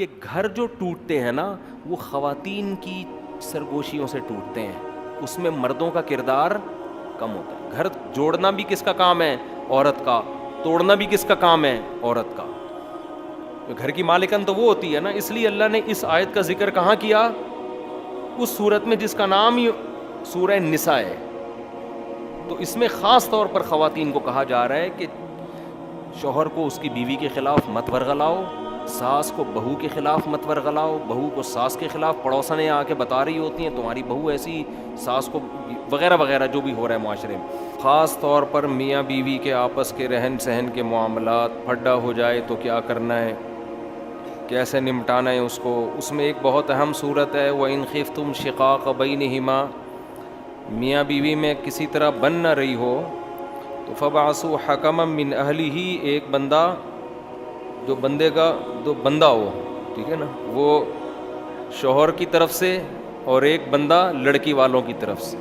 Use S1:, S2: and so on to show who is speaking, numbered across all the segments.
S1: کہ گھر جو ٹوٹتے ہیں نا وہ خواتین کی سرگوشیوں سے ٹوٹتے ہیں, اس میں مردوں کا کردار کم ہوتا ہے. گھر جوڑنا بھی کس کا کام ہے؟ عورت کا. توڑنا بھی کس کا کام ہے؟ عورت کا. گھر کی مالکن تو وہ ہوتی ہے نا. اس لیے اللہ نے اس آیت کا ذکر کہاں کیا؟ اس سورت میں جس کا نام ہی سورہ نساء ہے. تو اس میں خاص طور پر خواتین کو کہا جا رہا ہے کہ شوہر کو اس کی بیوی کے خلاف مت ورغلاؤ, ساس کو بہو کے خلاف مت ورغلاؤ, بہو کو ساس کے خلاف پڑوسنیں آ کے بتا رہی ہوتی ہیں تمہاری بہو ایسی, ساس کو وغیرہ وغیرہ جو بھی ہو رہا ہے معاشرے میں. خاص طور پر میاں بیوی کے آپس کے رہن سہن کے معاملات پھڈا ہو جائے تو کیا کرنا ہے, کیسے نمٹانا ہے اس کو. اس میں ایک بہت اہم صورت ہے وَإِنْ خِفْتُمْ شِقَاقَ بَيْنِهِمَا, میاں بیوی میں کسی طرح بن نہ رہی ہو تو فَبَعَثُوا حَكَمًا مِّنْ أَهْلِهِ, ایک بندہ جو بندے کا جو بندہ ہو, ٹھیک ہے نا, وہ شوہر کی طرف سے اور ایک بندہ لڑکی والوں کی طرف سے,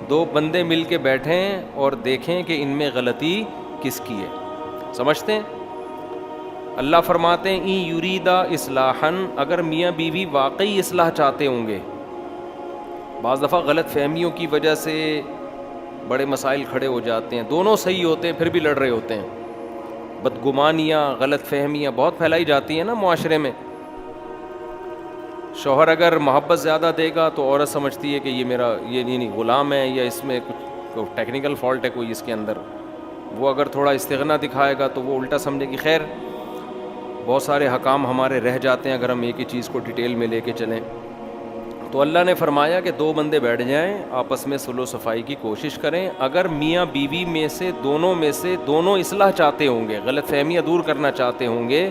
S1: دو بندے مل کے بیٹھیں اور دیکھیں کہ ان میں غلطی کس کی ہے. سمجھتے ہیں؟ اللہ فرماتے ہیں این یریدا اصلاحاً, اگر میاں بیوی واقعی اصلاح چاہتے ہوں گے. بعض دفعہ غلط فہمیوں کی وجہ سے بڑے مسائل کھڑے ہو جاتے ہیں, دونوں صحیح ہوتے ہیں پھر بھی لڑ رہے ہوتے ہیں. بدگمانیاں, غلط فہمیاں بہت پھیلائی جاتی ہیں نا معاشرے میں. شوہر اگر محبت زیادہ دے گا تو عورت سمجھتی ہے کہ یہ میرا یہ نہیں غلام ہے, یا اس میں کچھ ٹیکنیکل فالٹ ہے کوئی اس کے اندر. وہ اگر تھوڑا استغنا دکھائے گا تو وہ الٹا سمجھے گی. خیر بہت سارے حکام ہمارے رہ جاتے ہیں اگر ہم ایک ہی چیز کو ڈیٹیل میں لے کے چلیں. تو اللہ نے فرمایا کہ دو بندے بیٹھ جائیں, آپس میں صلح و صفائی کی کوشش کریں. اگر میاں بیوی میں سے دونوں اصلاح چاہتے ہوں گے, غلط فہمیاں دور کرنا چاہتے ہوں گے,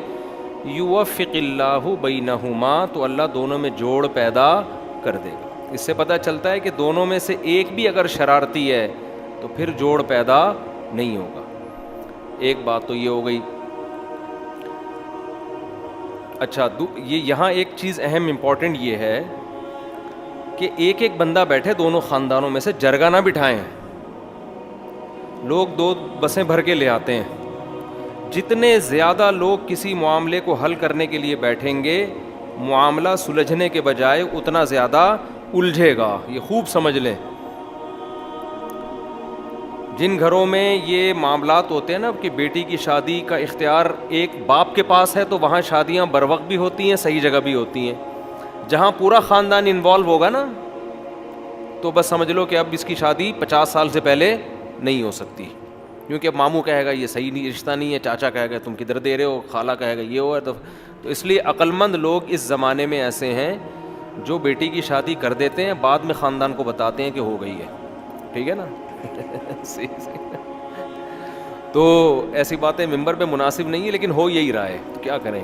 S1: یوفق اللہ بینہما, تو اللہ دونوں میں جوڑ پیدا کر دے گا. اس سے پتہ چلتا ہے کہ دونوں میں سے ایک بھی اگر شرارتی ہے تو پھر جوڑ پیدا نہیں ہوگا. ایک بات تو یہ ہو گئی. اچھا, یہاں ایک چیز اہم امپورٹنٹ یہ ہے کہ ایک ایک بندہ بیٹھے دونوں خاندانوں میں سے, جرگہ نہ بٹھائیں. لوگ دو بسیں بھر کے لے آتے ہیں. جتنے زیادہ لوگ کسی معاملے کو حل کرنے کے لیے بیٹھیں گے, معاملہ سلجھنے کے بجائے اتنا زیادہ الجھے گا. یہ خوب سمجھ لیں. جن گھروں میں یہ معاملات ہوتے ہیں نا کہ بیٹی کی شادی کا اختیار ایک باپ کے پاس ہے, تو وہاں شادیاں بر وقت بھی ہوتی ہیں, صحیح جگہ بھی ہوتی ہیں. جہاں پورا خاندان انوالو ہوگا نا, تو بس سمجھ لو کہ اب اس کی شادی 50 سال سے پہلے نہیں ہو سکتی, کیونکہ اب ماموں کہے گا یہ صحیح نہیں رشتہ نہیں ہے, چاچا کہے گا تم کدھر دے رہے ہو, خالہ کہے گا یہ ہو ہے. تو اس لیے عقل مند لوگ اس زمانے میں ایسے ہیں جو بیٹی کی شادی کر دیتے ہیں, بعد میں خاندان کو بتاتے ہیں کہ ہو گئی ہے. ٹھیک ہے نا. تو ایسی باتیں ممبر پہ مناسب نہیں ہے, لیکن ہو یہی رہا ہے, تو کیا کریں.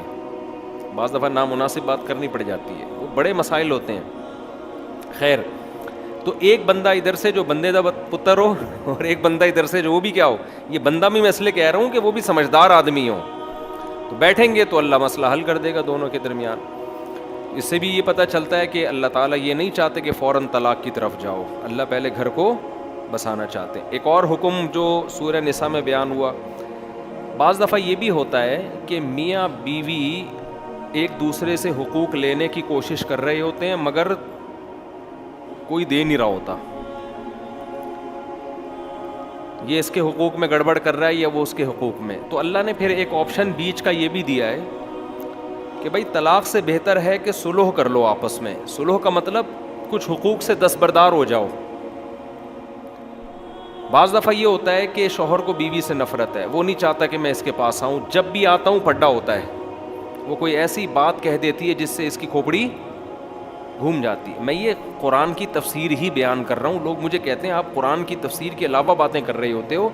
S1: بعض دفعہ نامناسب بات کرنی پڑ جاتی ہے, وہ بڑے مسائل ہوتے ہیں. خیر, تو ایک بندہ ادھر سے جو بندے دا پتر ہو, اور ایک بندہ ادھر سے جو وہ بھی کیا ہو, یہ بندہ بھی میں اس لیے کہہ رہا ہوں کہ وہ بھی سمجھدار آدمی ہو, تو بیٹھیں گے تو اللہ مسئلہ حل کر دے گا دونوں کے درمیان. اس سے بھی یہ پتہ چلتا ہے کہ اللہ تعالیٰ یہ نہیں چاہتے کہ فوراً طلاق کی طرف جاؤ, اللہ پہلے گھر کو بسانا چاہتے ہیں. ایک اور حکم جو سورہ نساء میں بیان ہوا, بعض دفعہ یہ بھی ہوتا ہے کہ میاں بیوی ایک دوسرے سے حقوق لینے کی کوشش کر رہے ہوتے ہیں مگر کوئی دے نہیں رہا ہوتا. یہ اس کے حقوق میں گڑبڑ کر رہا ہے یا وہ اس کے حقوق میں. تو اللہ نے پھر ایک آپشن بیچ کا یہ بھی دیا ہے کہ بھائی طلاق سے بہتر ہے کہ صلح کر لو آپس میں. صلح کا مطلب کچھ حقوق سے دستبردار ہو جاؤ. بعض دفعہ یہ ہوتا ہے کہ شوہر کو بیوی سے نفرت ہے, وہ نہیں چاہتا کہ میں اس کے پاس آؤں, جب بھی آتا ہوں پھڈا ہوتا ہے. وہ کوئی ایسی بات کہہ دیتی ہے جس سے اس کی کھوپڑی گھوم جاتی ہے. میں یہ قرآن کی تفسیر ہی بیان کر رہا ہوں. لوگ مجھے کہتے ہیں آپ قرآن کی تفسیر کے علاوہ باتیں کر رہے ہوتے ہو.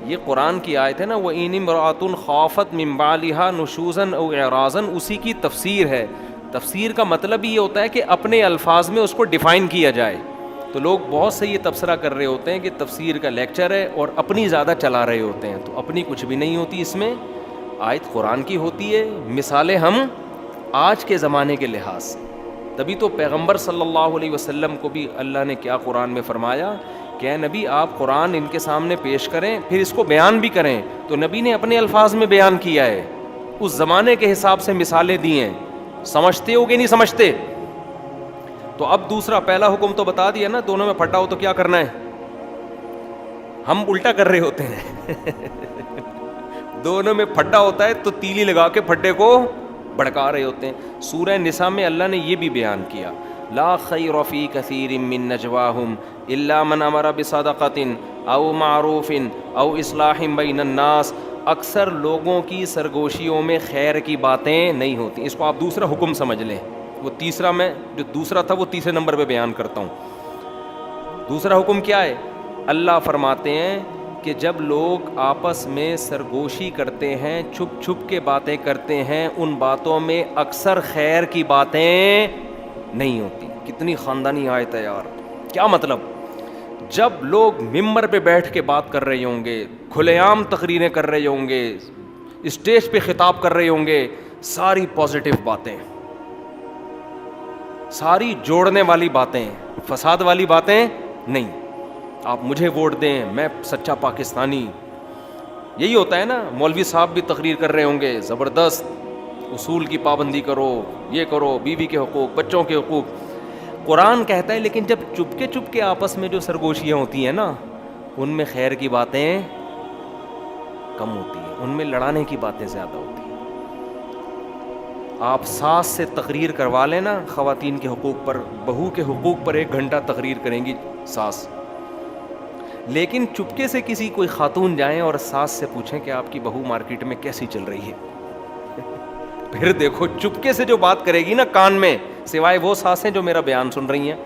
S1: یہ قرآن کی آیت ہے نا, وَإِنِ امْرَأَةٌ خَافَتْ مِنْ بَعْلِهَا نُشُوزًا أَوْ إِعْرَاضًا, اسی کی تفسیر ہے. تفسیر کا مطلب یہ ہوتا ہے کہ اپنے الفاظ میں اس کو ڈیفائن کیا جائے. تو لوگ بہت سے یہ تبصرہ کر رہے ہوتے ہیں کہ تفسیر کا لیکچر ہے اور اپنی زیادہ چلا رہے ہوتے ہیں. تو اپنی کچھ بھی نہیں ہوتی اس میں, آیت قرآن کی ہوتی ہے, مثالیں ہم آج کے زمانے کے لحاظ سے. تبھی تو پیغمبر صلی اللہ علیہ وسلم کو بھی اللہ نے کیا قرآن میں فرمایا کہ اے نبی آپ قرآن ان کے سامنے پیش کریں, پھر اس کو بیان بھی کریں. تو نبی نے اپنے الفاظ میں بیان کیا ہے, اس زمانے کے حساب سے مثالیں دی ہیں. سمجھتے ہو کہ نہیں سمجھتے؟ تو اب دوسرا، پہلا حکم تو بتا دیا نا، دونوں میں پھٹا ہو تو کیا کرنا ہے. ہم الٹا کر رہے ہوتے ہیں دونوں میں پھٹا ہوتا ہے تو تیلی لگا کے پھٹے کو بھڑکا رہے ہوتے ہیں. سورہ نساء میں اللہ نے یہ بھی بیان کیا، لا خیر فی کثیر من نجواہم الا من امر بصدقۃ او معروف او اصلاح بین الناس. اکثر لوگوں کی سرگوشیوں میں خیر کی باتیں نہیں ہوتی. اس کو آپ دوسرا حکم سمجھ لیں. وہ تیسرا، میں جو دوسرا تھا وہ تیسرے نمبر پہ بیان کرتا ہوں. دوسرا حکم کیا ہے؟ اللہ فرماتے ہیں کہ جب لوگ آپس میں سرگوشی کرتے ہیں، چھپ چھپ کے باتیں کرتے ہیں، ان باتوں میں اکثر خیر کی باتیں نہیں ہوتی. کتنی خاندانی آیت ہے یار. کیا مطلب؟ جب لوگ ممبر پہ بیٹھ کے بات کر رہے ہوں گے، کھلے عام تقریریں کر رہے ہوں گے، اسٹیج پہ خطاب کر رہے ہوں گے، ساری پازیٹیو باتیں، ساری جوڑنے والی باتیں، فساد والی باتیں نہیں. آپ مجھے ووٹ دیں، میں سچا پاکستانی. یہی ہوتا ہے نا. مولوی صاحب بھی تقریر کر رہے ہوں گے، زبردست اصول کی پابندی کرو، یہ کرو، بیوی کے حقوق، بچوں کے حقوق. قرآن کہتا ہے لیکن جب چپ کے آپس میں جو سرگوشیاں ہوتی ہیں نا، ان میں خیر کی باتیں کم ہوتی ہیں، ان میں لڑانے کی باتیں زیادہ ہوتی ہیں. آپ ساس سے تقریر کروا لیں نا خواتین کے حقوق پر، بہو کے حقوق پر 1 گھنٹہ تقریر کریں گی ساس، لیکن چپکے سے کسی کوئی خاتون جائیں اور ساس سے پوچھیں کہ آپ کی بہو مارکیٹ میں کیسی چل رہی ہے، پھر دیکھو چپکے سے جو بات کرے گی نا کان میں، سوائے وہ ساسیں جو میرا بیان سن رہی ہیں،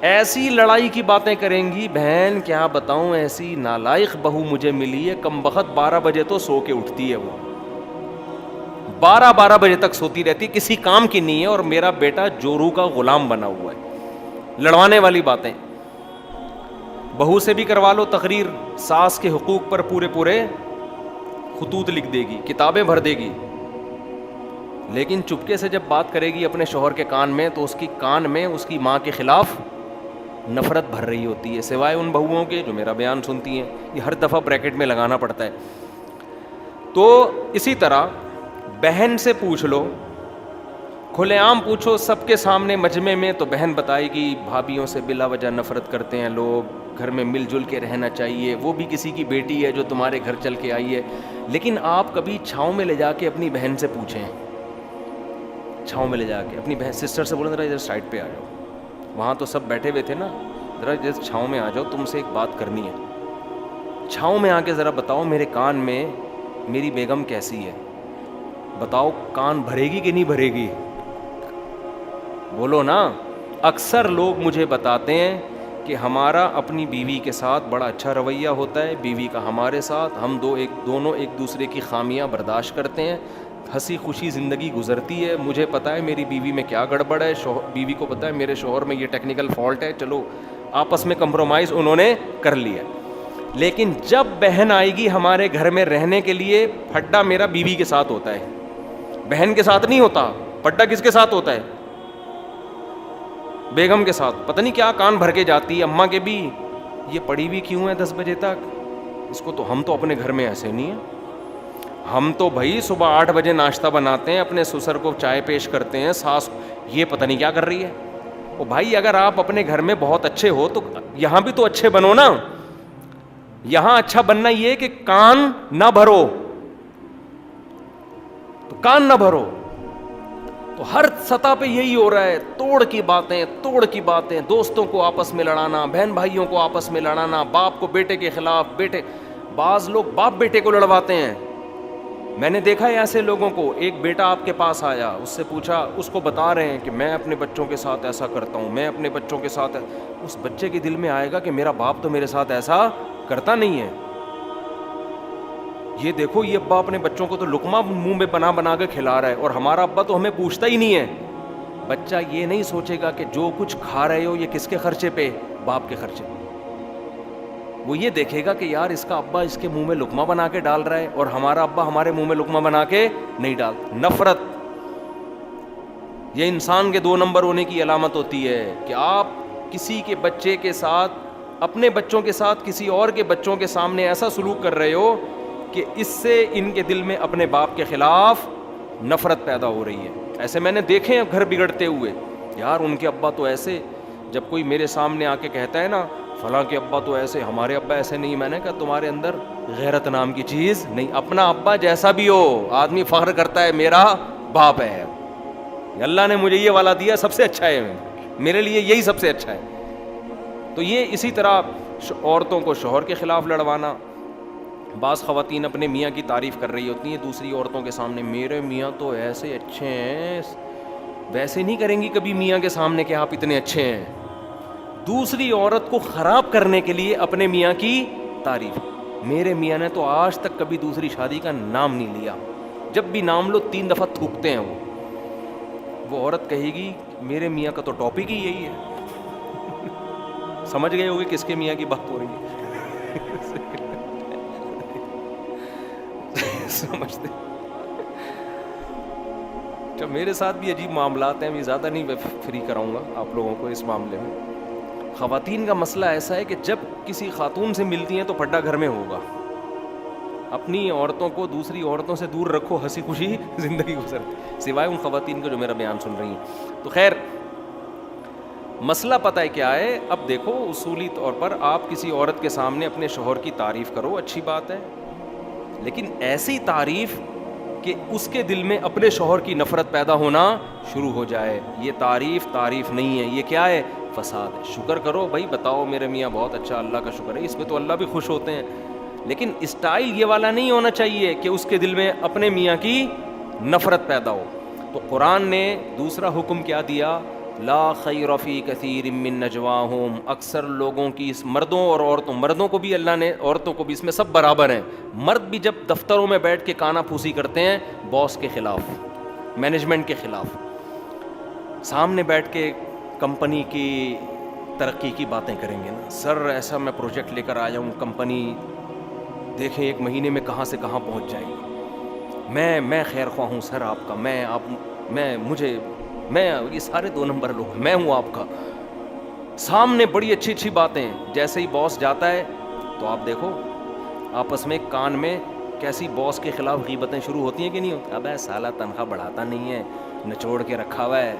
S1: ایسی لڑائی کی باتیں کریں گی. بہن کیا بتاؤں، ایسی نالائق بہو مجھے ملی ہے، کم بخت 12 بجے تو سو کے اٹھتی ہے، وہ 12 بجے تک سوتی رہتی، کسی کام کی نہیں ہے، اور میرا بیٹا جورو کا غلام بنا ہوا ہے. لڑوانے والی باتیں. بہو سے بھی کروا لو تقریر، ساس کے حقوق پر پورے خطوط لکھ دے گی، کتابیں بھر دے گی، لیکن چپکے سے جب بات کرے گی اپنے شوہر کے کان میں تو اس کی کان میں اس کی ماں کے خلاف نفرت بھر رہی ہوتی ہے، سوائے ان بہوؤں کے جو میرا بیان سنتی ہیں. یہ ہر دفعہ بریکٹ میں لگانا پڑتا ہے. تو اسی طرح بہن سے پوچھ لو، کھلے عام پوچھو سب کے سامنے مجمع میں، تو بہن بتائے گی بھابھیوں سے بلا وجہ نفرت کرتے ہیں لوگ، گھر میں مل جل کے رہنا چاہیے، وہ بھی کسی کی بیٹی ہے جو تمہارے گھر چل کے آئی ہے. لیکن آپ کبھی چھاؤں میں لے جا کے اپنی بہن سے پوچھیں، چھاؤں میں لے جا کے اپنی بہن سسٹر سے بولیں ذرا ادھر سائڈ پہ آ جاؤ، وہاں تو سب بیٹھے ہوئے تھے نا، ذرا ادھر چھاؤں میں آ جاؤ، تم سے ایک بات کرنی ہے. چھاؤں میں آ کے ذرا بتاؤ میرے کان میں میری بیگم کیسی ہے، بتاؤ کان بھرے گی کہ نہیں بھرے گی؟ بولو نا. اکثر لوگ مجھے بتاتے ہیں کہ ہمارا اپنی بیوی کے ساتھ بڑا اچھا رویہ ہوتا ہے، بیوی کا ہمارے ساتھ، ہم دونوں ایک دوسرے کی خامیاں برداشت کرتے ہیں، ہنسی خوشی زندگی گزرتی ہے. مجھے پتہ ہے میری بیوی میں کیا گڑبڑ ہے، بیوی کو پتہ ہے میرے شوہر میں یہ ٹیکنیکل فالٹ ہے، چلو آپس میں کمپرومائز انہوں نے کر لیا. لیکن جب بہن آئے گی ہمارے گھر میں رہنے کے لیے، پھڈا میرا بیوی کے ساتھ ہوتا ہے، بہن کے ساتھ نہیں ہوتا. پھڈا کس کے ساتھ ہوتا ہے؟ بیگم کے ساتھ. پتہ نہیں کیا کان بھر کے جاتی ہے، اماں کے بھی یہ پڑی ہوئی کیوں ہے 10 بجے تک، اس کو تو ہم تو اپنے گھر میں ایسے نہیں ہیں، ہم تو بھائی صبح 8 بجے ناشتہ بناتے ہیں، اپنے سسر کو چائے پیش کرتے ہیں، ساس یہ پتہ نہیں کیا کر رہی ہے. او بھائی اگر آپ اپنے گھر میں بہت اچھے ہو تو یہاں بھی تو اچھے بنو نا. یہاں اچھا بننا یہ کہ کان نہ بھرو، تو کان نہ بھرو. تو ہر سطح پہ یہی ہو رہا ہے، توڑ کی باتیں، دوستوں کو آپس میں لڑانا، بہن بھائیوں کو آپس میں لڑانا، باپ کو بیٹے کے خلاف، بعض لوگ باپ بیٹے کو لڑواتے ہیں. میں نے دیکھا ہے ایسے لوگوں کو. ایک بیٹا آپ کے پاس آیا، اس سے پوچھا، اس کو بتا رہے ہیں کہ میں اپنے بچوں کے ساتھ ایسا کرتا ہوں، میں اپنے بچوں کے ساتھ، اس بچے کے دل میں آئے گا کہ میرا باپ تو میرے ساتھ ایسا کرتا نہیں ہے. یہ دیکھو یہ ابا اپنے بچوں کو تو لقمہ منہ میں بنا کے کھلا رہا ہے، اور ہمارا ابا تو ہمیں پوچھتا ہی نہیں ہے. بچہ یہ نہیں سوچے گا کہ جو کچھ کھا رہے ہو یہ کس کے خرچے پہ؟ باپ کے خرچے پہ. وہ یہ دیکھے گا کہ یار اس کا ابا اس کے منہ میں لقمہ بنا کے ڈال رہا ہے، اور ہمارا ابا ہمارے منہ میں لقمہ بنا کے نہیں ڈال. نفرت یہ انسان کے 2 نمبر ہونے کی علامت ہوتی ہے کہ آپ کسی کے بچے کے ساتھ، اپنے بچوں کے ساتھ کسی اور کے بچوں کے سامنے ایسا سلوک کر رہے ہو کہ اس سے ان کے دل میں اپنے باپ کے خلاف نفرت پیدا ہو رہی ہے. ایسے میں نے دیکھے ہیں گھر بگڑتے ہوئے, یار ان کے ابا تو ایسے, جب کوئی میرے سامنے آ کے کہتا ہے نا فلاں کے ابا تو ایسے, ہمارے ابا ایسے نہیں, میں نے کہا تمہارے اندر غیرت نام کی چیز نہیں. اپنا ابا جیسا بھی ہو آدمی فخر کرتا ہے میرا باپ ہے, اللہ نے مجھے یہ والا دیا سب سے اچھا ہے, میرے لیے یہی سب سے اچھا ہے. تو یہ اسی طرح عورتوں کو شوہر کے خلاف لڑوانا. بعض خواتین اپنے میاں کی تعریف کر رہی ہوتی ہیں دوسری عورتوں کے سامنے, میرے میاں تو ایسے اچھے ہیں, ویسے نہیں کریں گی کبھی میاں کے سامنے کہ آپ اتنے اچھے ہیں. دوسری عورت کو خراب کرنے کے لیے اپنے میاں کی تعریف. میرے میاں نے تو آج تک کبھی دوسری شادی کا نام نہیں لیا, جب بھی نام لو 3 دفعہ تھوکتے ہیں. وہ عورت کہے گی میرے میاں کا تو ٹاپک ہی یہی ہے. سمجھ گئے ہوگے کس کے میاں کی بات ہو رہی ہے. سمجھتے. جب میرے ساتھ بھی عجیب معاملات ہیں, ابھی زیادہ نہیں فری کراؤں گا آپ لوگوں کو اس معاملے میں. خواتین کا مسئلہ ایسا ہے کہ جب کسی خاتون سے ملتی ہیں تو پھڈا گھر میں ہوگا. اپنی عورتوں کو دوسری عورتوں سے دور رکھو, ہنسی خوشی زندگی گزرتی, سوائے ان خواتین کو جو میرا بیان سن رہی ہیں. تو خیر مسئلہ پتہ ہے کیا ہے. اب دیکھو اصولی طور پر آپ کسی عورت کے سامنے اپنے شوہر کی تعریف کرو, اچھی بات ہے, لیکن ایسی تعریف کہ اس کے دل میں اپنے شوہر کی نفرت پیدا ہونا شروع ہو جائے. یہ تعریف نہیں ہے, یہ کیا ہے, فساد ہے. شکر کرو بھائی, بتاؤ میرے میاں بہت اچھا, اللہ کا شکر ہے, اس پہ تو اللہ بھی خوش ہوتے ہیں. لیکن اسٹائل یہ والا نہیں ہونا چاہیے کہ اس کے دل میں اپنے میاں کی نفرت پیدا ہو. تو قرآن نے دوسرا حکم کیا دیا, لا خیر فی کثیر من نجواہم. اکثر لوگوں کی, مردوں اور عورتوں, مردوں کو بھی اللہ نے, عورتوں کو بھی, اس میں سب برابر ہیں. مرد بھی جب دفتروں میں بیٹھ کے کانا پھوسی کرتے ہیں باس کے خلاف, مینجمنٹ کے خلاف, سامنے بیٹھ کے کمپنی کی ترقی کی باتیں کریں گے نا, سر ایسا میں پروجیکٹ لے کر آیا ہوں, کمپنی دیکھیں 1 مہینے میں کہاں سے کہاں پہنچ جائے گی, میں خیر خواہ ہوں سر آپ کا, میں یہ سارے 2 نمبر لوگ, میں ہوں آپ کا. سامنے بڑی اچھی باتیں. جیسے ہی باس جاتا ہے تو آپ دیکھو آپس میں کان میں کیسی باس کے خلاف غیبتیں شروع ہوتی ہیں کہ نہیں ہوتی. ابے سالہ تنخواہ بڑھاتا نہیں ہے, نچوڑ کے رکھا ہوا ہے,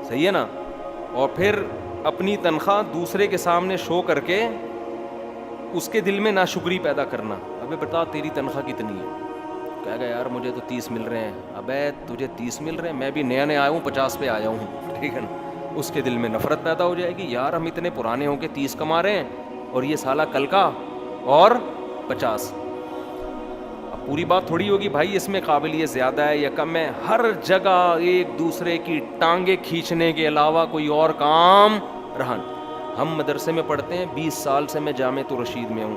S1: صحیح ہے نا. اور پھر اپنی تنخواہ دوسرے کے سامنے شو کر کے اس کے دل میں ناشکری پیدا کرنا. ابے بتا تیری تنخواہ کتنی ہے, کہہ گیا یار مجھے تو 30 مل رہے ہیں. ابے تجھے 30 مل رہے ہیں, میں بھی نیا آیا ہوں, 50 پہ آیا ہوں, ٹھیک ہے نا. اس کے دل میں نفرت پیدا ہو جائے گی, یار ہم اتنے پرانے ہو کے 30 کما رہے ہیں اور یہ سالہ کل کا اور 50. اب پوری بات تھوڑی ہوگی بھائی اس میں قابلیت زیادہ ہے یا کم ہے. ہر جگہ ایک دوسرے کی ٹانگیں کھینچنے کے علاوہ کوئی اور کام رہا. ہم مدرسے میں پڑھتے ہیں, 20 سال سے میں جامعۃ الرشید میں ہوں,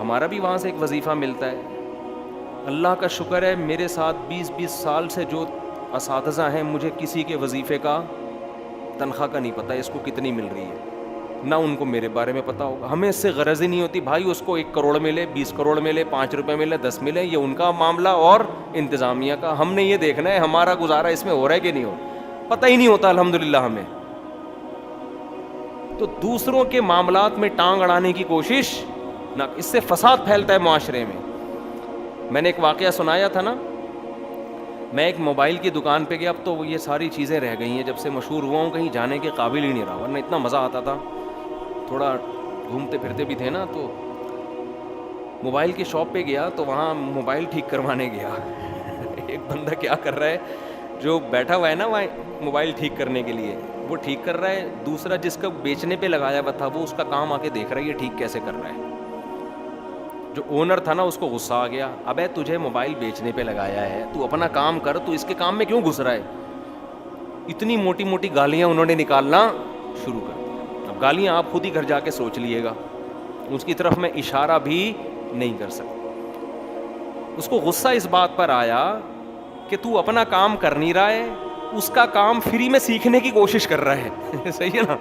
S1: ہمارا بھی وہاں سے ایک وظیفہ ملتا ہے. اللہ کا شکر ہے میرے ساتھ 20 سال سے جو اساتذہ ہیں, مجھے کسی کے وظیفے کا تنخواہ کا نہیں پتہ اس کو کتنی مل رہی ہے, نہ ان کو میرے بارے میں پتہ ہوگا. ہمیں اس سے غرض ہی نہیں ہوتی بھائی اس کو 1 کروڑ ملے, 20 کروڑ ملے, 5 روپے ملے, 10 ملے, یہ ان کا معاملہ اور انتظامیہ کا. ہم نے یہ دیکھنا ہے ہمارا گزارا اس میں ہو رہا ہے کہ نہیں ہو, پتہ ہی نہیں ہوتا الحمدللہ ہمیں. تو دوسروں کے معاملات میں ٹانگ اڑانے کی کوشش نہ, اس سے فساد پھیلتا ہے معاشرے میں. میں نے ایک واقعہ سنایا تھا نا, میں ایک موبائل کی دکان پہ گیا, اب تو یہ ساری چیزیں رہ گئی ہیں, جب سے مشہور ہوا ہوں کہیں جانے کے قابل ہی نہیں رہا, ورنہ اتنا مزہ آتا تھا, تھوڑا گھومتے پھرتے بھی تھے نا. تو موبائل کی شاپ پہ گیا تو وہاں موبائل ٹھیک کروانے گیا. ایک بندہ کیا کر رہا ہے, جو بیٹھا ہوا ہے نا وہاں موبائل ٹھیک کرنے کے لیے, وہ ٹھیک کر رہا ہے, دوسرا جس کا بیچنے پہ لگایا ہوا تھا وہ اس کا کام آ کے دیکھ رہا ہے یہ ٹھیک کیسے کر رہا ہے. جو اونر تھا نا اس کو غصہ آ گیا, ابے تجھے موبائل بیچنے پہ لگایا ہے, تو اپنا کام کر, تو اس کے کام میں کیوں گھس رہا ہے. اتنی موٹی موٹی گالیاں انہوں نے نکالنا شروع کر دیا. اب گالیاں آپ خود ہی گھر جا کے سوچ لیے گا, اس کی طرف میں اشارہ بھی نہیں کر سکتا. اس کو غصہ اس بات پر آیا کہ تو اپنا کام کر نہیں رہا ہے, اس کا کام فری میں سیکھنے کی کوشش کر رہا ہے. صحیح ہے نا,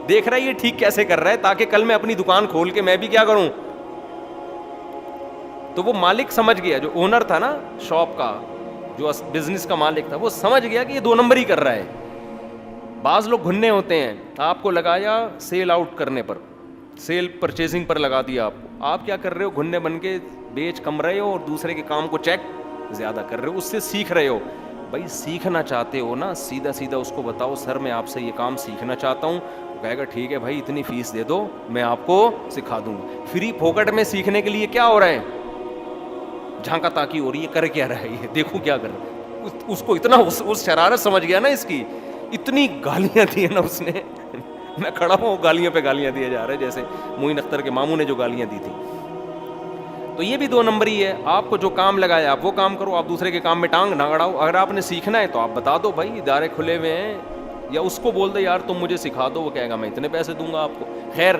S1: دیکھ رہا ہے یہ ٹھیک کیسے کر رہا ہے تاکہ کل میں اپنی دکان کھول کے میں بھی کیا کروں. تو وہ مالک سمجھ گیا, جو اونر تھا نا شاپ کا, جو بزنس کا مالک تھا, وہ سمجھ گیا کہ یہ 2 نمبر ہی کر رہا ہے. بعض لوگ گھننے ہوتے ہیں, آپ کو لگایا سیل آؤٹ کرنے پر, سیل پرچیزنگ پر لگا دیا آپ کو, آپ کیا کر رہے ہو, گھننے بن کے بیچ کم رہے ہو اور دوسرے کے کام کو چیک زیادہ کر رہے ہو, اس سے سیکھ رہے ہو. بھائی سیکھنا چاہتے ہو نا, سیدھا سیدھا اس کو بتاؤ سر میں آپ سے یہ کام سیکھنا چاہتا ہوں, کہے گا ٹھیک ہے بھائی اتنی فیس دے دو میں آپ کو سکھا دوں گا. فری پھوکٹ میں سیکھنے کے لیے کیا ہو رہا ہے, جھانکا تاکی ہو رہی ہے, کر کیا رہا ہے یہ, دیکھو کیا کر رہا ہے. اس کو اتنا اس شرارت سمجھ گیا نا اس کی, اتنی گالیاں دی نا اس نے. میں کھڑا ہوں گالیاں پہ گالیاں دیے جا رہے ہیں, جیسے معین اختر کے ماموں نے جو گالیاں دی تھی. تو یہ بھی 2 نمبری ہے. آپ کو جو کام لگایا آپ وہ کام کرو, آپ دوسرے کے کام میں ٹانگ نہ اڑاؤ. اگر آپ نے سیکھنا ہے تو آپ بتا دو بھائی ادارے کھلے ہوئے ہیں, یا اس کو بول دو یار تم مجھے سکھا دو, وہ کہے گا میں اتنے پیسے دوں گا آپ کو. خیر,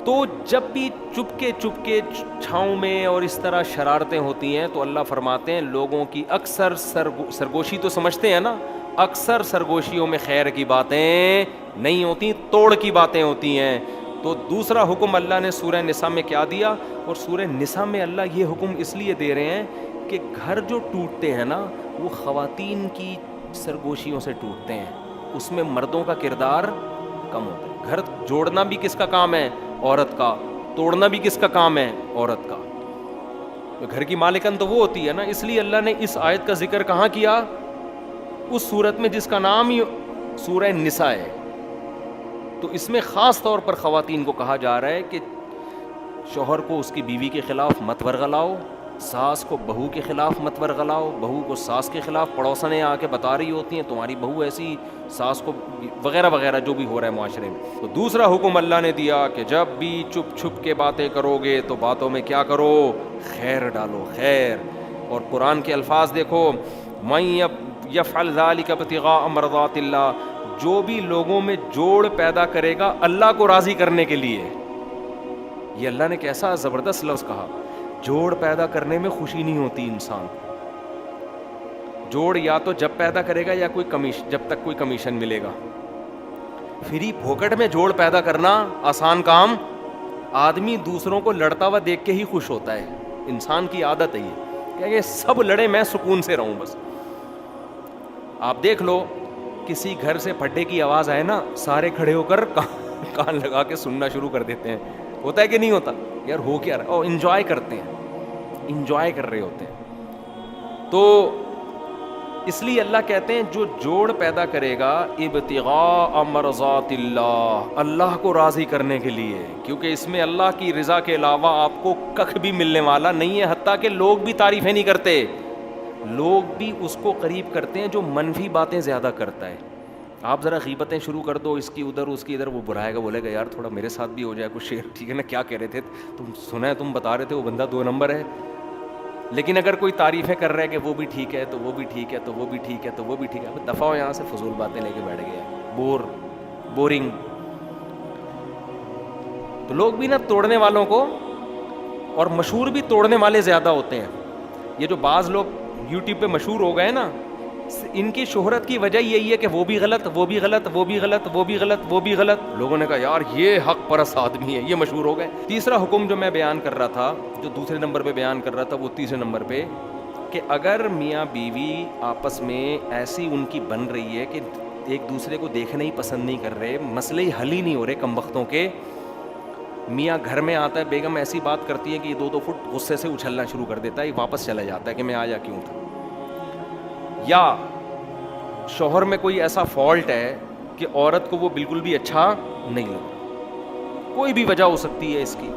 S1: تو جب بھی چپ کے چھاؤں میں اور اس طرح شرارتیں ہوتی ہیں تو اللہ فرماتے ہیں لوگوں کی اکثر سرگوشی تو سمجھتے ہیں نا, اکثر سرگوشیوں میں خیر کی باتیں نہیں ہوتی, توڑ کی باتیں ہوتی ہیں. تو دوسرا حکم اللہ نے سورہ نساء میں کیا دیا, اور سورہ نساء میں اللہ یہ حکم اس لیے دے رہے ہیں کہ گھر جو ٹوٹتے ہیں نا وہ خواتین کی سرگوشیوں سے ٹوٹتے ہیں, اس میں مردوں کا کردار کم ہوتا ہے. گھر جوڑنا بھی کس کا کام ہے, عورت کا, توڑنا بھی کس کا کام ہے, عورت کا. گھر کی مالکن تو وہ ہوتی ہے نا, اس لیے اللہ نے اس آیت کا ذکر کہاں کیا, اس سورت میں جس کا نام ہی سورہ نساء ہے. تو اس میں خاص طور پر خواتین کو کہا جا رہا ہے کہ شوہر کو اس کی بیوی کے خلاف مت ورغلاؤ, ساس کو بہو کے خلاف مت ورغلاؤ, بہو کو ساس کے خلاف پڑوسنیں آ کے بتا رہی ہوتی ہیں تمہاری بہو ایسی, ساس کو وغیرہ وغیرہ جو بھی ہو رہا ہے معاشرے میں. تو دوسرا حکم اللہ نے دیا کہ جب بھی چپ چھپ کے باتیں کرو گے تو باتوں میں کیا کرو, خیر ڈالو, خیر. اور قرآن کے الفاظ دیکھو, مَن یفعل ذلک ابتغاء مرضات اللہ, جو بھی لوگوں میں جوڑ پیدا کرے گا اللہ کو راضی کرنے کے لیے. یہ اللہ نے کیسا زبردست لفظ کہا, جوڑ پیدا کرنے میں خوشی نہیں ہوتی انسان. جوڑ یا تو جب پیدا کرے گا یا جب تک کوئی کمیشن ملے گا. فری پھوکٹ میں جوڑ پیدا کرنا آسان کام. آدمی دوسروں کو لڑتا ہوا دیکھ کے ہی خوش ہوتا ہے, انسان کی عادت ہے یہ کہ سب لڑے میں سکون سے رہوں بس. آپ دیکھ لو کسی گھر سے پھٹے کی آواز آئے نا, سارے کھڑے ہو کر کان لگا کے سننا شروع کر دیتے ہیں. ہوتا ہے کہ نہیں ہوتا یار, ہو کیا رہا, اور انجوائے کرتے ہیں, انجوائے کر رہے ہوتے ہیں. تو اس لیے اللہ کہتے ہیں جو جوڑ پیدا کرے گا ابتغاء مرضات اللہ, اللہ کو راضی کرنے کے لیے, کیونکہ اس میں اللہ کی رضا کے علاوہ آپ کو کخ بھی ملنے والا نہیں ہے. حتیٰ کہ لوگ بھی تعریفیں نہیں کرتے, لوگ بھی اس کو قریب کرتے ہیں جو منفی باتیں زیادہ کرتا ہے. آپ ذرا غیبتیں شروع کر دو, اس کی ادھر اس کی ادھر, وہ برائے گا, بولے گا یار تھوڑا میرے ساتھ بھی ہو جائے کچھ شیئر, ٹھیک ہے نا, کیا کہہ رہے تھے تم, سنا ہے تم بتا رہے تھے وہ بندہ 2 نمبر ہے. لیکن اگر کوئی تعریفیں کر رہا ہے کہ وہ بھی ٹھیک ہے تو وہ بھی ٹھیک ہے تو وہ بھی ٹھیک ہے تو وہ بھی ٹھیک ہے, دفعہ ہو یہاں سے, فضول باتیں لے کے بیٹھ گئے, بورنگ. تو لوگ بھی نا توڑنے والوں کو, اور مشہور بھی توڑنے والے زیادہ ہوتے ہیں. یہ جو بعض لوگ یوٹیوب پہ مشہور ہو گئے نا, ان کی شہرت کی وجہ یہی ہے کہ وہ بھی غلط, وہ بھی غلط, وہ بھی غلط, وہ بھی غلط, وہ بھی غلط. لوگوں نے کہا یار یہ حق پرست آدمی ہے, یہ مشہور ہو گئے. تیسرا حکم جو میں بیان کر رہا تھا, جو دوسرے نمبر پہ بیان کر رہا تھا, وہ تیسرے نمبر پہ, کہ اگر میاں بیوی آپس میں ایسی ان کی بن رہی ہے کہ ایک دوسرے کو دیکھنا ہی پسند نہیں کر رہے, مسئلے ہی حل ہی نہیں ہو رہے کم وقتوں کے. میاں گھر میں آتا ہے, بیگم ایسی بات کرتی ہے کہ یہ 2 فٹ غصے سے اچھلنا شروع کر دیتا ہے, واپس چلا جاتا ہے کہ میں آیا کیوں تھا. یا شوہر میں کوئی ایسا فالٹ ہے کہ عورت کو وہ بالکل بھی اچھا نہیں لگا, کوئی بھی وجہ ہو سکتی ہے اس کی,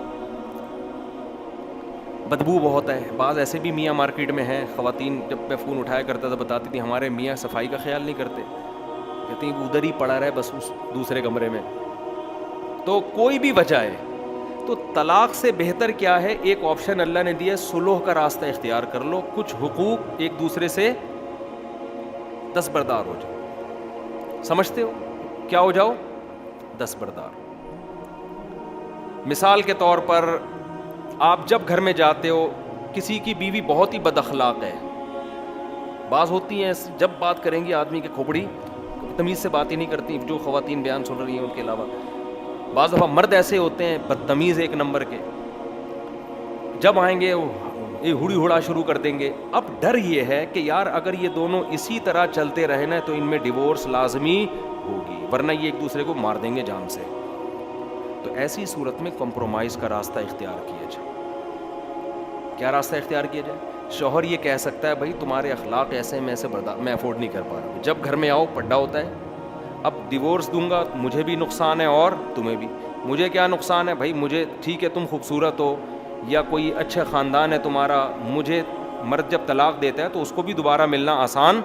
S1: بدبو بہت ہے. بعض ایسے بھی میاں مارکیٹ میں ہیں, خواتین جب میں فون اٹھایا کرتا تھا بتاتی تھی ہمارے میاں صفائی کا خیال نہیں کرتے, کہتے ہیں ادھر ہی پڑا رہے بس اس دوسرے کمرے میں. تو کوئی بھی وجہ ہے تو طلاق سے بہتر کیا ہے, ایک آپشن اللہ نے دیا, صلح کا راستہ اختیار کر لو, کچھ حقوق ایک دوسرے سے دستبردار ہو جاؤ. سمجھتے ہو کیا ہو جاؤ, دستبردار. مثال کے طور پر آپ جب گھر میں جاتے ہو, کسی کی بیوی بہت ہی بد اخلاق ہے, بعض ہوتی ہیں جب بات کریں گی آدمی کی کھوپڑی تمیز سے بات ہی نہیں کرتی, جو خواتین بیان سن رہی ہیں ان کے علاوہ. بعض دفعہ مرد ایسے ہوتے ہیں بدتمیز 1 نمبر کے, جب آئیں گے یہ ہوڑی ہوڑا شروع کر دیں گے. اب ڈر یہ ہے کہ یار اگر یہ دونوں اسی طرح چلتے رہے نا تو ان میں ڈیورس لازمی ہوگی, ورنہ یہ ایک دوسرے کو مار دیں گے جان سے. تو ایسی صورت میں کمپرومائز کا راستہ اختیار کیا جائے کیا راستہ اختیار کیا جائے؟ شوہر یہ کہہ سکتا ہے بھائی تمہارے اخلاق ایسے میں میں افورڈ نہیں کر پا رہا. جب گھر میں آؤ پڈا ہوتا ہے, اب ڈیورس دوں گا مجھے بھی نقصان ہے اور تمہیں بھی. مجھے کیا نقصان ہے بھائی؟ مجھے ٹھیک ہے تم خوبصورت ہو یا کوئی اچھا خاندان ہے تمہارا, مجھے مرد جب طلاق دیتا ہے تو اس کو بھی دوبارہ ملنا آسان.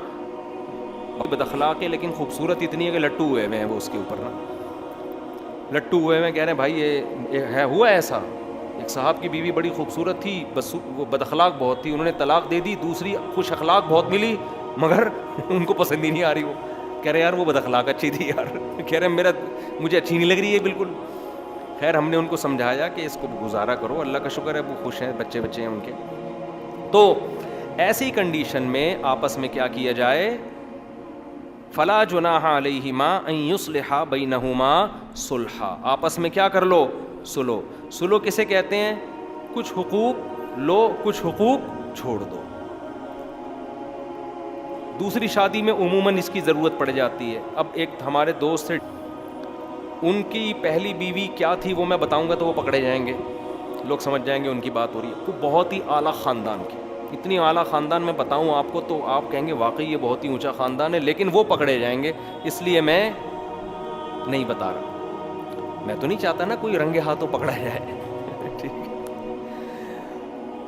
S1: بد اخلاق ہے لیکن خوبصورت اتنی ہے کہ لٹو ہوئے ہوئے ہیں وہ اس کے اوپر نا, لٹو ہوئے ہوئے کہہ رہے ہیں بھائی یہ ہے. ہوا ایسا ایک صاحب کی بیوی بڑی خوبصورت تھی, بس وہ بد اخلاق بہت تھی, انہوں نے طلاق دے دی. دوسری خوش اخلاق بہت ملی مگر ان کو پسند ہی نہیں آ رہی. وہ کہہ رہے یار وہ بد اخلاق اچھی تھی یار, کہہ رہے مجھے اچھی نہیں لگ رہی ہے بالکل. خیر ہم نے ان کو سمجھایا کہ اس کو گزارا کرو, اللہ کا شکر ہے وہ خوش ہیں, بچے ہیں ان کے. تو ایسی کنڈیشن میں آپس میں کیا کیا جائے؟ فلا جناح علیہما ان یصلحا بینہما صلحا, آپس میں کیا کر لو؟ سلو. سلو کسے کہتے ہیں؟ کچھ حقوق لو کچھ حقوق چھوڑ دو. دوسری شادی میں عموماً اس کی ضرورت پڑ جاتی ہے. اب ایک ہمارے دوست سے, ان کی پہلی بیوی کیا تھی وہ میں بتاؤں گا تو وہ پکڑے جائیں گے, لوگ سمجھ جائیں گے ان کی بات ہو رہی ہے. وہ بہت ہی اعلیٰ خاندان کی, اتنی اعلیٰ خاندان میں بتاؤں آپ کو تو آپ کہیں گے واقعی یہ بہت ہی اونچا خاندان ہے, لیکن وہ پکڑے جائیں گے اس لیے میں نہیں بتا رہا. میں تو نہیں چاہتا نا کوئی رنگے ہاتھوں پکڑا جائے. ٹھیک ہے.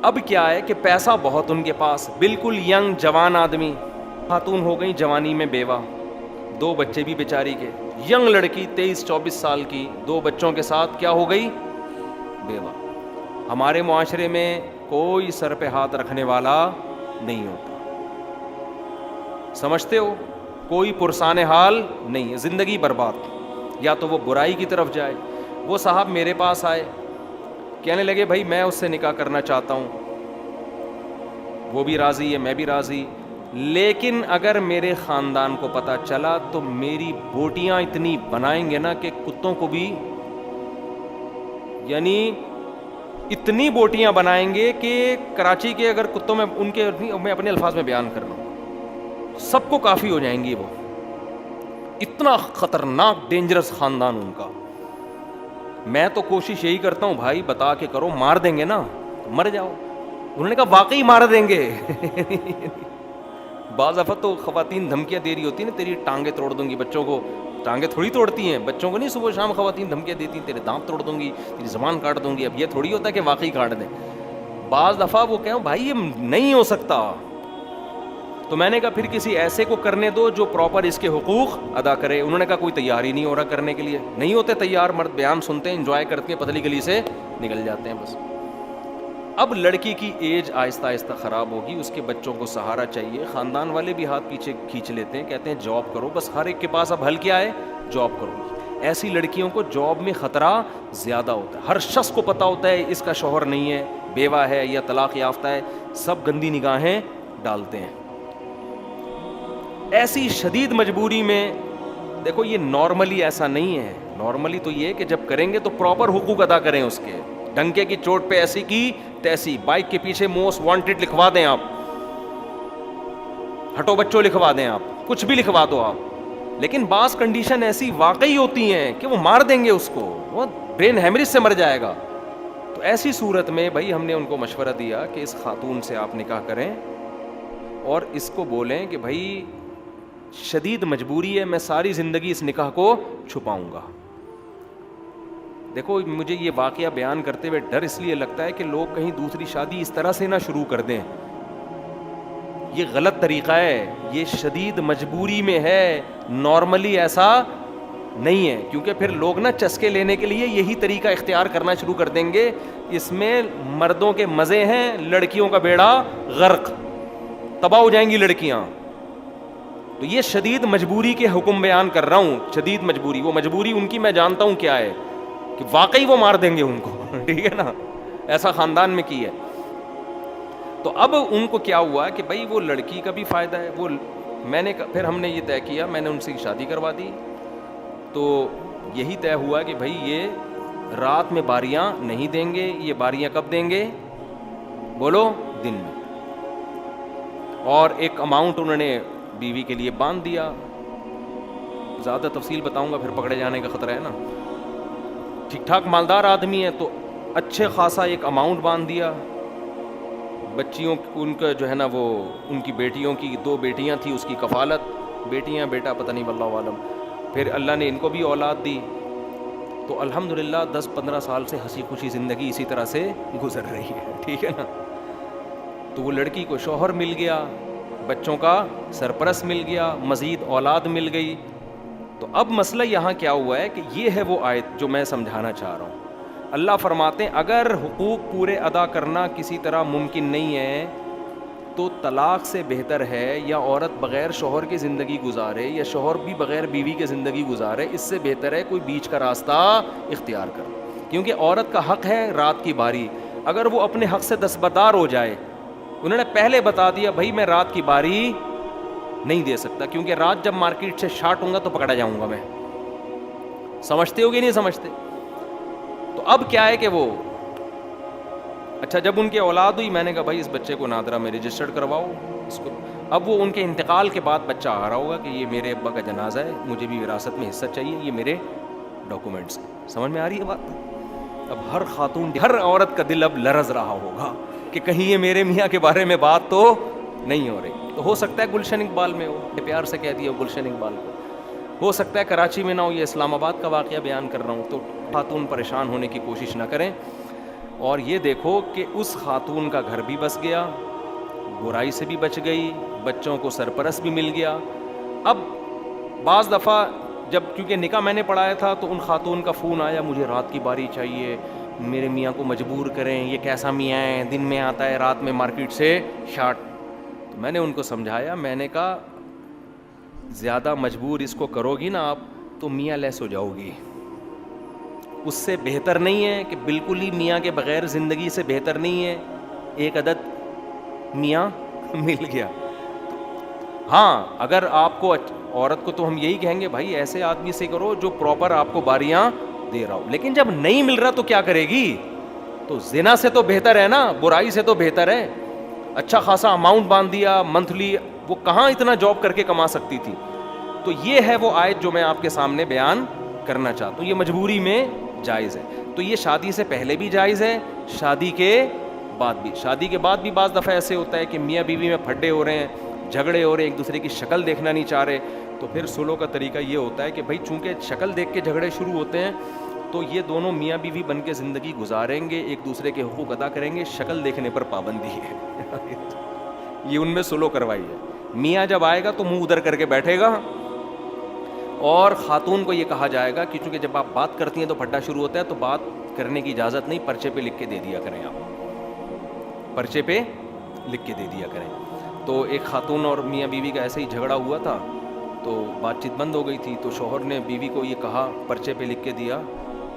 S1: اب کیا ہے کہ پیسہ بہت ان کے پاس, بالکل ینگ جوان آدمی, خاتون ہو گئی جوانی میں بیوہ, 2 بچے بھی بیچاری کے. ینگ لڑکی 23-24 سال کی 2 بچوں کے ساتھ کیا ہو گئی؟ بیوہ. ہمارے معاشرے میں کوئی سر پہ ہاتھ رکھنے والا نہیں ہوتا, سمجھتے ہو؟ کوئی پرسان حال نہیں ہے, زندگی برباد. یا تو وہ برائی کی طرف جائے. وہ صاحب میرے پاس آئے, کہنے لگے بھائی میں اس سے نکاح کرنا چاہتا ہوں, وہ بھی راضی ہے میں بھی راضی, لیکن اگر میرے خاندان کو پتہ چلا تو میری بوٹیاں اتنی بنائیں گے نا کہ کتوں کو بھی, یعنی اتنی بوٹیاں بنائیں گے کہ کراچی کے اگر کتوں میں ان کے میں اپنے الفاظ میں بیان کر لوں سب کو کافی ہو جائیں گی. وہ اتنا خطرناک ڈینجرس خاندان ان کا. میں تو کوشش یہی کرتا ہوں بھائی بتا کے کرو, مار دیں گے نا مر جاؤ. انہوں نے کہا واقعی مار دیں گے. بعض دفعہ تو خواتین دھمکیاں دے رہی ہوتی ہیں نا, تیری ٹانگیں توڑ دوں گی. بچوں کو ٹانگیں تھوڑی توڑتی ہیں, بچوں کو نہیں صبح شام خواتین دھمکیاں دیتی ہیں تیرے دانت توڑ دوں گی, تیری زبان کاٹ دوں گی. اب یہ تھوڑی ہوتا ہے کہ واقعی کاٹ دیں. بعض دفعہ وہ کہیں بھائی یہ نہیں ہو سکتا, تو میں نے کہا پھر کسی ایسے کو کرنے دو جو پراپر اس کے حقوق ادا کرے. انہوں نے کہا کوئی تیار ہی نہیں ہو رہا کرنے کے لیے. نہیں ہوتے تیار مرد, بیان سنتے ہیں انجوائے کرتے ہیں, پتلی گلی سے نکل جاتے ہیں بس. اب لڑکی کی ایج آہستہ آہستہ خراب ہوگی, اس کے بچوں کو سہارا چاہیے. خاندان والے بھی ہاتھ پیچھے کھینچ لیتے ہیں, کہتے ہیں جاب کرو. بس ہر ایک کے پاس اب حل کیا ہے؟ جاب کرو. ایسی لڑکیوں کو جاب میں خطرہ زیادہ ہوتا ہے. ہر شخص کو پتہ ہوتا ہے اس کا شوہر نہیں ہے, بیوہ ہے یا طلاق یافتہ ہے, سب گندی نگاہیں ڈالتے ہیں. ایسی شدید مجبوری میں دیکھو یہ نارملی ایسا نہیں ہے. نارملی تو یہ کہ جب کریں گے تو پراپر حقوق ادا کریں اس کے. ڈنکے کی چوٹ پہ ایسی کی تیسی, بائک کے پیچھے موسٹ وانٹڈ لکھوا دیں آپ, ہٹو بچوں لکھوا دیں آپ, کچھ بھی لکھوا دو آپ. لیکن بعض کنڈیشن ایسی واقعی ہوتی ہیں کہ وہ مار دیں گے اس کو, وہ برین ہیمریج سے مر جائے گا. تو ایسی صورت میں بھائی ہم نے ان کو مشورہ دیا کہ اس خاتون سے آپ نکاح کریں اور اس کو بولیں کہ بھائی شدید مجبوری ہے, میں ساری زندگی اس نکاح کو چھپاؤں گا. دیکھو مجھے یہ واقعہ بیان کرتے ہوئے ڈر اس لیے لگتا ہے کہ لوگ کہیں دوسری شادی اس طرح سے نہ شروع کر دیں. یہ غلط طریقہ ہے, یہ شدید مجبوری میں ہے, نارملی ایسا نہیں ہے. کیونکہ پھر لوگ نا چسکے لینے کے لیے یہی طریقہ اختیار کرنا شروع کر دیں گے. اس میں مردوں کے مزے ہیں, لڑکیوں کا بیڑا غرق, تباہ ہو جائیں گی لڑکیاں. تو یہ شدید مجبوری کے حکم بیان کر رہا ہوں. شدید مجبوری, وہ مجبوری ان کی میں جانتا ہوں کیا ہے, کہ واقعی وہ مار دیں گے ان کو. ٹھیک ہے نا, ایسا خاندان میں کی ہے. تو اب ان کو کیا ہوا کہ بھائی وہ لڑکی کا بھی فائدہ ہے. وہ میں نے پھر ہم نے یہ طے کیا, میں نے ان سے شادی کروا دی. تو یہی طے ہوا کہ بھائی یہ رات میں باریاں نہیں دیں گے. یہ باریاں کب دیں گے بولو؟ دن میں. اور ایک اماؤنٹ انہوں نے بیوی کے لیے باندھ دیا. زیادہ تفصیل بتاؤں گا پھر پکڑے جانے کا خطرہ ہے نا. ٹھیک ٹھاک مالدار آدمی ہے تو اچھے خاصا ایک اماؤنٹ باندھ دیا. بچیوں ان کا جو ہے نا وہ ان کی بیٹیوں کی 2 بیٹیاں تھیں, اس کی کفالت, بیٹیاں بیٹا پتہ نہیں واللہ عالم. پھر اللہ نے ان کو بھی اولاد دی, تو الحمدللہ 10-15 سال سے ہنسی خوشی زندگی اسی طرح سے گزر رہی ہے, ٹھیک ہے نا. تو وہ لڑکی کو شوہر مل گیا, بچوں کا سرپرست مل گیا, مزید اولاد مل گئی. تو اب مسئلہ یہاں کیا ہوا ہے کہ یہ ہے وہ آیت جو میں سمجھانا چاہ رہا ہوں. اللہ فرماتے ہیں اگر حقوق پورے ادا کرنا کسی طرح ممکن نہیں ہے تو طلاق سے بہتر ہے, یا عورت بغیر شوہر کی زندگی گزارے یا شوہر بھی بغیر بیوی کی زندگی گزارے, اس سے بہتر ہے کوئی بیچ کا راستہ اختیار کر. کیونکہ عورت کا حق ہے رات کی باری, اگر وہ اپنے حق سے دستبردار ہو جائے, انہوں نے پہلے بتا دیا بھائی میں رات کی باری نہیں دے سکتا کیونکہ رات جب مارکیٹ سے شارٹ ہوں گا تو پکڑا جاؤں گا میں. سمجھتے ہو کہ نہیں سمجھتے؟ تو اب کیا ہے کہ وہ اچھا جب ان کی اولاد ہوئی, میں نے کہا بھائی اس بچے کو نادرہ میں رجسٹرڈ کرواؤ اس کو. اب وہ ان کے انتقال کے بعد بچہ آ رہا ہوگا کہ یہ میرے ابا کا جنازہ ہے, مجھے بھی وراثت میں حصہ چاہیے, یہ میرے ڈاکومنٹس ہیں. سمجھ میں آ رہی ہے بات؟ اب ہر خاتون ہر عورت کا دل اب لرز رہا ہوگا کہ کہیں یہ میرے میاں کے بارے میں بات تو نہیں ہو رہی. تو ہو سکتا ہے گلشن اقبال میں ہو, پیار سے کہہ دیا گلشن اقبال کو, ہو سکتا ہے کراچی میں نہ ہو, یہ اسلام آباد کا واقعہ بیان کر رہا ہوں. تو خاتون پریشان ہونے کی کوشش نہ کریں, اور یہ دیکھو کہ اس خاتون کا گھر بھی بس گیا, برائی سے بھی بچ گئی, بچوں کو سرپرست بھی مل گیا. اب بعض دفعہ جب کیونکہ نکاح میں نے پڑھایا تھا تو ان خاتون کا فون آیا مجھے رات کی باری چاہیے, میرے میاں کو مجبور کریں, یہ کیسا میاں ہے دن میں آتا ہے رات میں مارکیٹ سے شارٹ. تو میں نے ان کو سمجھایا, میں نے کہا زیادہ مجبور اس کو کرو گی نا آپ تو میاں لیس ہو جاؤ گی. اس سے بہتر نہیں ہے کہ بالکل ہی میاں کے بغیر زندگی سے بہتر نہیں ہے ایک عدد میاں مل گیا. ہاں اگر آپ کو عورت کو تو ہم یہی کہیں گے بھائی ایسے آدمی سے کرو جو پراپر آپ کو باریاں دے رہا ہو, لیکن جب نہیں مل رہا تو کیا کرے گی؟ تو زنا سے تو بہتر ہے نا, برائی سے تو بہتر ہے. اچھا خاصا اماؤنٹ باندھ دیا منتھلی, وہ کہاں اتنا جاب کر کے کما سکتی تھی. تو یہ ہے وہ آیت جو میں آپ کے سامنے بیان کرنا چاہتا ہوں. یہ مجبوری میں جائز ہے, تو یہ شادی سے پہلے بھی جائز ہے, شادی کے بعد بھی. شادی کے بعد بھی بعض دفعہ ایسے ہوتا ہے کہ میاں بیوی میں پھڈے ہو رہے ہیں, جھگڑے ہو رہے ہیں, ایک دوسرے کی شکل دیکھنا نہیں چاہ رہے, تو پھر سلو کا طریقہ یہ ہوتا ہے کہ بھائی چونکہ شکل دیکھ کے جھگڑے شروع ہوتے ہیں تو یہ دونوں میاں بیوی بن کے زندگی گزاریں گے, ایک دوسرے کے حقوق ادا کریں گے, شکل دیکھنے پر پابندی ہے. یہ ان میں سلو کروائی ہے. میاں جب آئے گا تو منہ ادھر کر کے بیٹھے گا, اور خاتون کو یہ کہا جائے گا کہ چونکہ جب آپ بات کرتی ہیں تو پھڈا شروع ہوتا ہے, تو بات کرنے کی اجازت نہیں, پرچے پہ لکھ کے دے دیا کریں, آپ پرچے پہ لکھ کے دے دیا کریں. تو ایک خاتون اور میاں بیوی کا ایسے ہی جھگڑا ہوا تھا, تو بات چیت بند ہو گئی تھی. تو شوہر نے بیوی کو یہ کہا, پرچے پہ لکھ کے دیا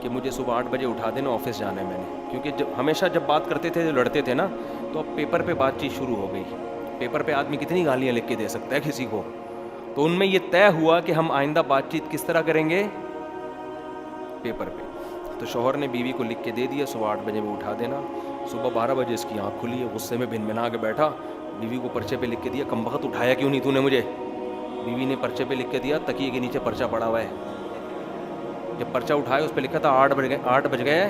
S1: کہ مجھے صبح 8 بجے اٹھا دینا, آفس جانا ہے میں نے. کیونکہ جب ہمیشہ جب بات کرتے تھے لڑتے تھے نا, تو اب پیپر پہ بات چیت شروع ہو گئی. پیپر پہ آدمی کتنی گالیاں لکھ کے دے سکتا ہے کسی کو. تو ان میں یہ طے ہوا کہ ہم آئندہ بات چیت کس طرح کریں گے, پیپر پہ. تو شوہر نے بیوی کو لکھ کے دے دیا صبح 8 بجے میں اٹھا دینا. صبح 12 بجے اس کی آنکھ کھلی ہے, غصے میں بن بنا کے بیٹھا, بیوی کو پرچے پہ لکھ کے دیا, کم وقت اٹھایا کیوں نہیں تو نے مجھے. بیوی نے پرچے پہ لکھ کے دیا, تکیے کے نیچے پرچہ پڑا ہوا ہے. جب پرچہ اٹھایا اس پہ لکھا تھا 8 بج گئے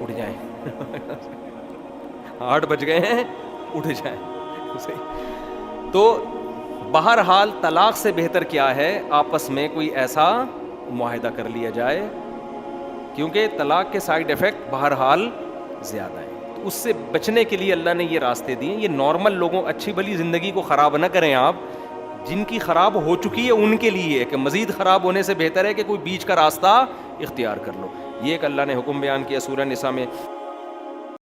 S1: اٹھ جائیں. 8 بج گئے ہیں اٹھ جائیں. تو بہرحال طلاق سے بہتر کیا ہے, آپس میں کوئی ایسا معاہدہ کر لیا جائے, کیونکہ طلاق کے سائیڈ ایفیکٹ بہرحال زیادہ ہیں. تو اس سے بچنے کے لیے اللہ نے یہ راستے دیے. یہ نارمل لوگوں اچھی بھلی زندگی کو خراب نہ کریں آپ, جن کی خراب ہو چکی ہے ان کے لیے ہے کہ مزید خراب ہونے سے بہتر ہے کہ کوئی بیچ کا راستہ اختیار کر لو. یہ ایک اللہ نے حکم بیان کیا سورہ نساء میں.